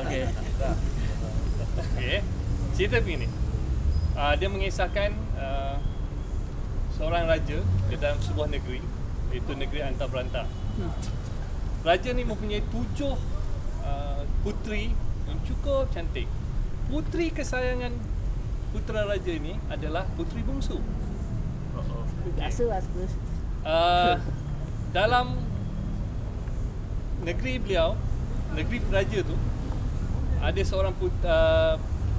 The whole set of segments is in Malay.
Okey. Okay. Cerita begini. Dia mengisahkan seorang raja di dalam sebuah negeri, iaitu negeri Antah Berantah. Raja ni mempunyai 7 puteri yang cukup cantik. Puteri kesayangan putera raja ini adalah puteri bungsu. Biasa Dalam negeri beliau, negeri raja tu, ada seorang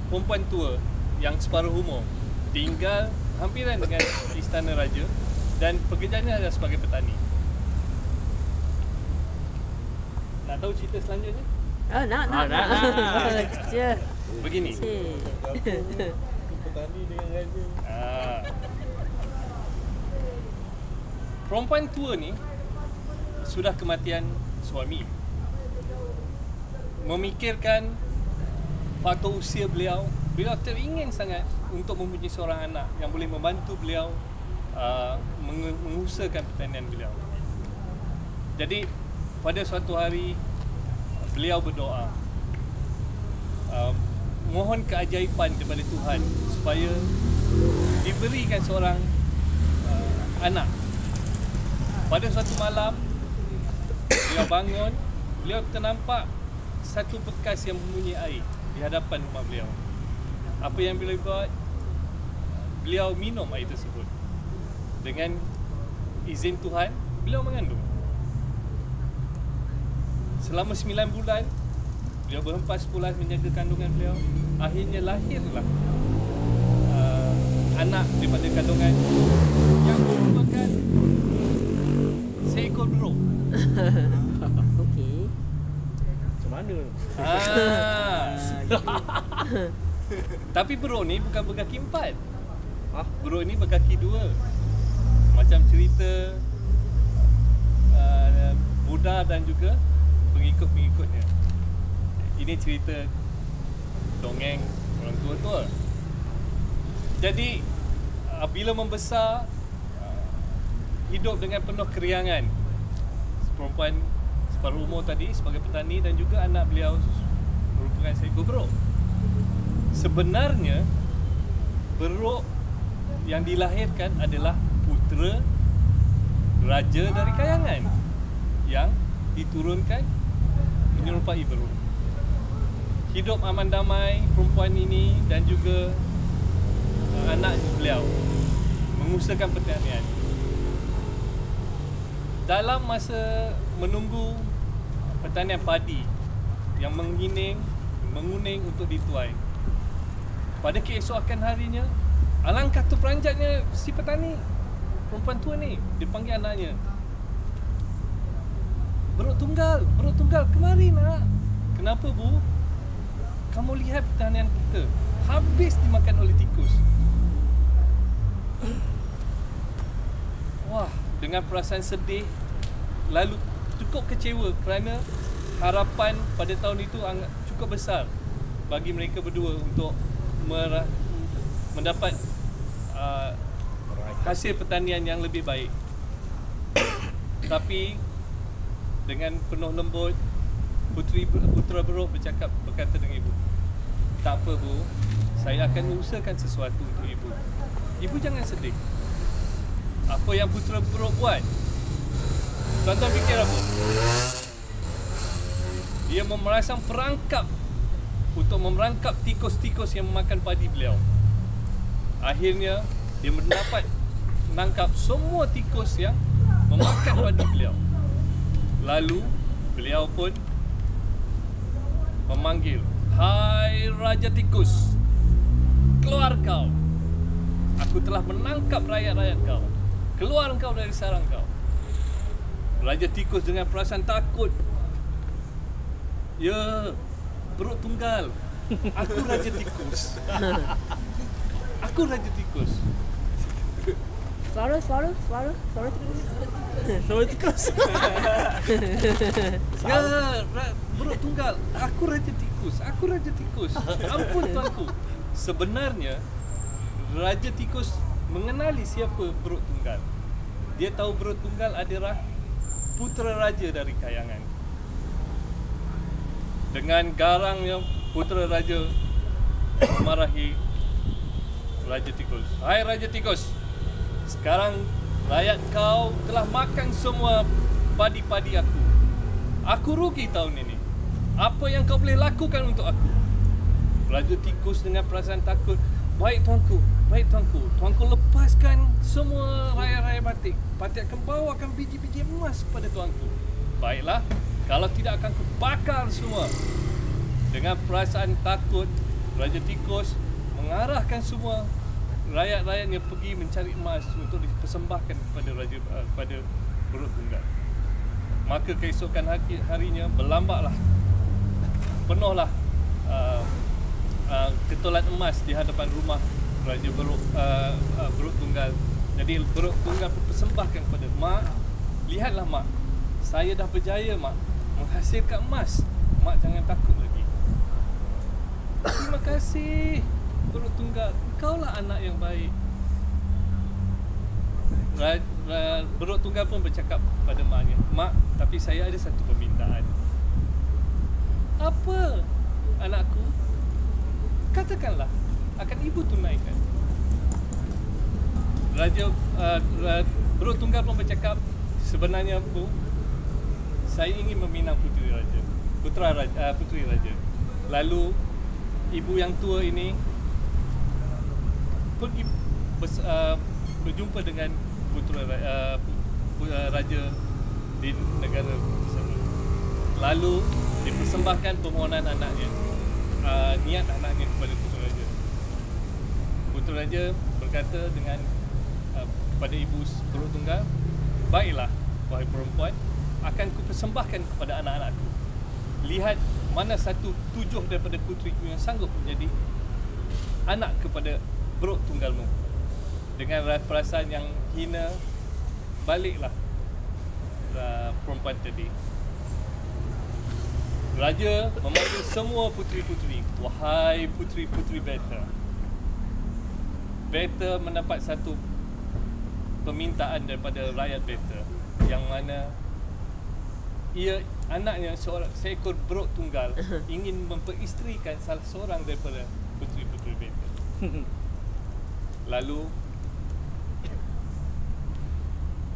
perempuan tua yang separuh umur, tinggal hampiran dengan istana raja dan pekerjaannya adalah sebagai petani. Nak tahu cerita selanjutnya? Nak. Begini. Petani dengan raja. Perempuan tua ni sudah kematian suami. Memikirkan faktor usia beliau, beliau teringin sangat untuk mempunyai seorang anak yang boleh membantu beliau mengusahakan pertanian beliau. Jadi pada suatu hari beliau berdoa, mohon keajaiban daripada Tuhan supaya diberikan seorang anak. Pada suatu malam beliau bangun, beliau ternampak satu bekas yang mempunyai air di hadapan rumah beliau. Apa yang beliau buat? Beliau minum air tersebut. Dengan izin Tuhan, beliau mengandung. Selama 9 bulan beliau berhempas pulas menjaga kandungan beliau. Akhirnya lahirlah anak daripada kandungan yang merupakan seekor beruk. Okey. Macam mana? Tapi beruk ni bukan berkaki 4. Beruk ni berkaki 2. Macam cerita Buddha dan juga pengikut-pengikutnya. Ini cerita dongeng orang tua-tua. Jadi bila membesar, hidup dengan penuh keriangan. Perempuan separuh umur tadi sebagai petani dan juga anak beliau merupakan seekor beruk. Sebenarnya beruk yang dilahirkan adalah putera raja dari kayangan yang diturunkan menyerupai beruk. Hidup aman damai perempuan ini dan juga anak beliau mengusahakan pertanian. Dalam masa menunggu pertanian padi yang menguning untuk dituai, pada keesokan harinya, alangkah terperanjatnya si petani, perempuan tua ni, dipanggil anaknya. Beruk tunggal, kemari nak. Kenapa bu? Kamu lihat pertanian kita habis dimakan oleh tikus. Wah, dengan perasaan sedih, lalu cukup kecewa kerana harapan pada tahun itu cukup besar bagi mereka berdua untuk mendapat hasil pertanian yang lebih baik. Tapi dengan penuh lembut, putera beruk berkata dengan ibu, tak apa bu, saya akan usahakan sesuatu untuk ibu. Ibu jangan sedih. Apa yang putera beruk buat, tuan-tuan fikir apa? Dia memasang perangkap untuk memerangkap tikus-tikus yang memakan padi beliau. Akhirnya dia menangkap semua tikus yang memakan padi beliau. Lalu beliau pun memanggil, "Hai Raja Tikus, keluar kau. Aku telah menangkap rakyat-rakyat kau. Keluar kau dari sarang kau." Raja Tikus dengan perasaan takut, "Ya, beruk tunggal. Aku Raja Tikus. Aku Raja Tikus." Suara tikus. Suara tikus. "Ya, beruk tunggal. Aku Raja Tikus. Aku Raja Tikus. Ampun tuanku." Sebenarnya Raja Tikus mengenali siapa beruk tunggal. Dia tahu beruk tunggal adalah putera raja dari kayangan. dengan garangnya putera raja memarahi Raja Tikus. Hai Raja Tikus, sekarang rakyat kau telah makan semua padi-padi aku. Aku rugi tahun ini. Apa yang kau boleh lakukan untuk aku? Raja Tikus dengan perasaan takut, baik tuanku, baik tuanku. Tuanku lepaskan semua raya-raya batik. Batik akan bawakan biji-biji emas pada tuanku. Baiklah, kalau tidak akan kubakar semua. Dengan perasaan takut, Raja Tikus mengarahkan semua rakyat-rakyatnya pergi mencari emas untuk dipersembahkan kepada kepada Berut Tunggal. Maka keesokan harinya berlambaklah, penuhlah ketulan emas di hadapan rumah Raja Berut Tunggal. Jadi Berut Tunggal persembahkan kepada mak, lihatlah mak, saya dah berjaya mak menghasilkan emas. Mak jangan takut lagi. Terima kasih Berut Tunggal, engkaulah anak yang baik. Berut Tunggal pun bercakap pada maknya, mak, tapi saya ada satu permintaan. Apa anakku? Katakanlah, akan ibu tunaikan. Berut Tunggal pun bercakap, sebenarnya bu, saya ingin meminang putri raja. Lalu ibu yang tua ini pergi berjumpa dengan raja di negara tersebut. Lalu dipersembahkan permohonan anaknya, niat anaknya kepada putera raja. Putera raja berkata dengan kepada ibu Berut Tunggal, baiklah wahai perempuan, akan kupersembahkan kepada anak-anakku. Lihat mana satu 7 daripada putriku yang sanggup menjadi anak kepada Berut Tunggalmu. Dengan perasaan yang hina, baliklah perempuan tadi. Raja memanggil semua puteri-puteri. Wahai puteri-puteri Beta, Beta mendapat satu permintaan daripada rakyat Beta, yang mana anaknya seekor Berut Tunggal ingin memperisterikan salah seorang daripada puteri-puteri Beta. Lalu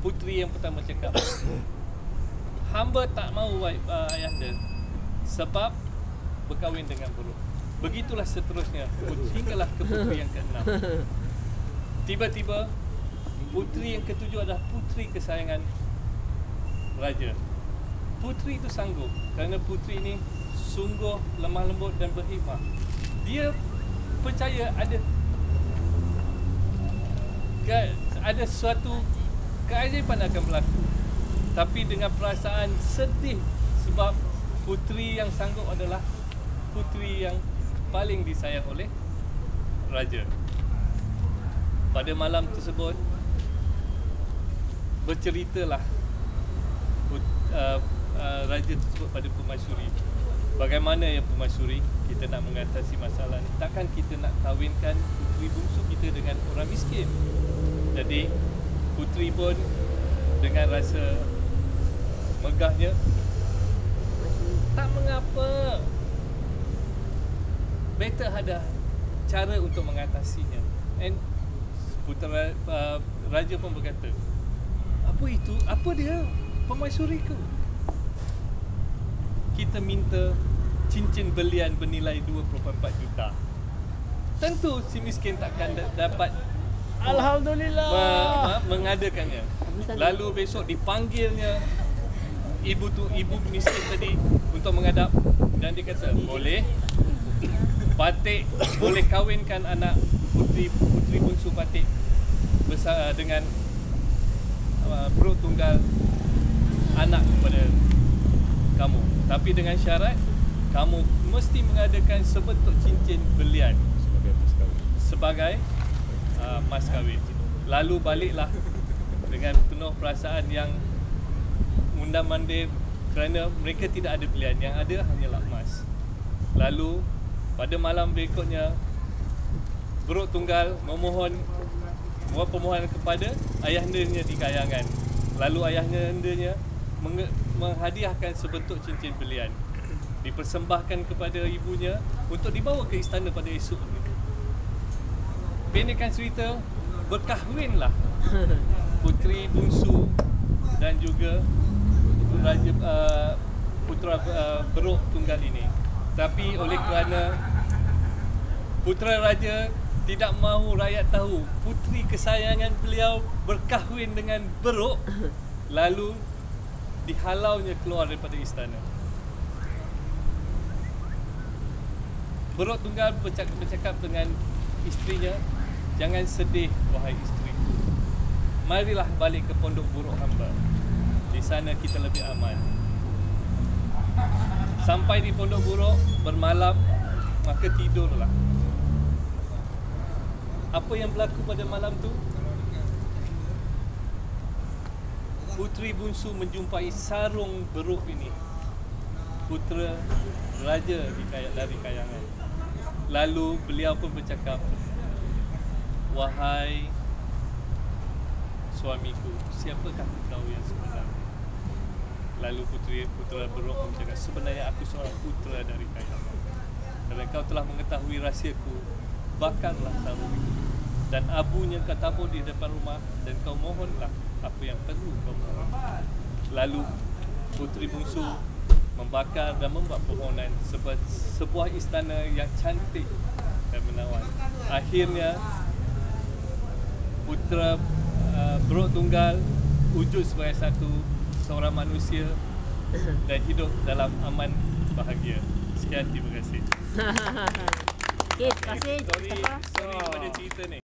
puteri yang pertama cakap, hamba tak mahu ayahanda sebab berkahwin dengan Berut. Begitulah seterusnya hinggalah ke puteri yang ke-6. Tiba-tiba puteri yang ke-7 adalah puteri kesayangan raja. Puteri itu sanggup kerana puteri ini sungguh lemah lembut dan berhikmah. Dia percaya ada suatu keajaiban akan berlaku, tapi dengan perasaan sedih sebab puteri yang sanggup adalah puteri yang paling disayang oleh raja. Pada malam tersebut berceritalah raja tersebut pada Permaisuri, bagaimana ya Permaisuri kita nak mengatasi masalah ni. Takkan kita nak kahwinkan puteri bungsu kita dengan orang miskin. Jadi puteri pun dengan rasa megahnya, tak mengapa, better ada cara untuk mengatasinya. And putera raja pun berkata, apa itu? Apa dia? Permaisuri ke? Kita minta cincin belian bernilai 2.4 juta. Tentu si miskin takkan dapat Alhamdulillah mengadakannya. Lalu besok dipanggilnya ibu miskin tadi untuk menghadap, dan dia kata, boleh, Batik boleh kahwinkan anak puteri bungsu Batik bersama dengan Berut Tunggal anak kepada kamu, tapi dengan syarat kamu mesti mengadakan sebentuk cincin belian sebagai mas kahwin. Lalu baliklah dengan penuh perasaan yang undang-mandir kerana mereka tidak ada pilihan, yang ada hanyalah emas. Lalu pada malam berikutnya Berut Tunggal memohon permohonan kepada ayahandanya di kayangan. Lalu ayahandanya menghadiahkan sebentuk cincin belian. dipersembahkan kepada ibunya untuk dibawa ke istana pada esok hari. Pendekkan cerita, berkahwinlah puteri bungsu dan juga raja putera beruk tunggal ini. Tapi oleh kerana putera raja tidak mahu rakyat tahu puteri kesayangan beliau berkahwin dengan beruk, lalu dihalaunya keluar daripada istana. Beruk tunggal bercakap dengan isterinya, "Jangan sedih wahai isteriku. Marilah balik ke pondok buruk hamba. Di sana kita lebih aman." Sampai di pondok buruk bermalam, maka tidurlah. Apa yang berlaku pada malam tu? Puteri bungsu menjumpai sarung beruk ini, putera raja dari kayangan. Lalu beliau pun bercakap, "Wahai suamiku, siapakah kau yang sebenarnya?" Lalu putera beruk bercakap, "Sebenarnya aku seorang putera dari kayangan. Kalau kau telah mengetahui rahsiaku, bakarlah sarung itu dan abunya kau tabur di depan rumah dan kau mohonlah apa yang perlu kau mohon." Lalu puteri bungsu membakar dan membuat permohonan sebuah istana yang cantik dan menawan. Akhirnya putera beruk tunggal wujud sebagai seorang manusia dan hidup dalam aman bahagia. Sekian, terima kasih. Okay, terima kasih. Sorry Mustafa. pada cerita ni.